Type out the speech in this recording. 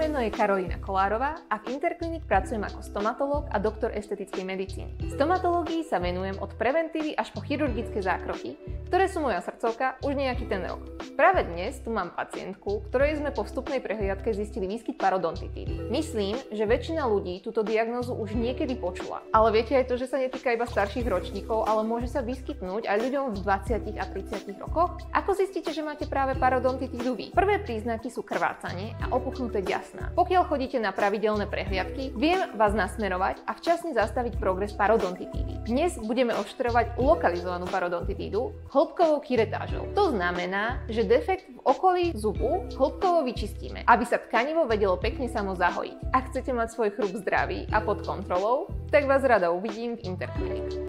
meno je Karolína Kolárová a v Interclinic pracujem ako stomatológ a doktor estetickej medicíny. Stomatológii sa venujem od preventívy až po chirurgické zákroky, ktoré sú moja srdcovka už nejaký ten rok. Práve dnes tu mám pacientku, ktorej sme po vstupnej prehliadke zistili výskyt parodontitídy. Myslím, že väčšina ľudí túto diagnózu už niekedy počula. Ale viete aj to, že sa netýka iba starších ročníkov, ale môže sa vyskytnúť aj ľuďom v 20 a 30 rokoch? Ako zistíte, že máte práve parodontitídu vy? Prvé príznaky sú krvácanie a opuchnuté ďasná. Pokiaľ chodíte na pravidelné prehliadky, viem vás nasmerovať a včasne zastaviť progres parodontitídy. Dnes budeme oštrovať lokalizovanú parodontitídu hĺbkovou chiretážou. To znamená, že defekt v okolí zubu hĺbkovo vyčistíme, aby sa tkanivo vedelo pekne samo zahojiť. Ak chcete mať svoj chrúb zdravý a pod kontrolou, tak vás rada uvidím v Interclinic.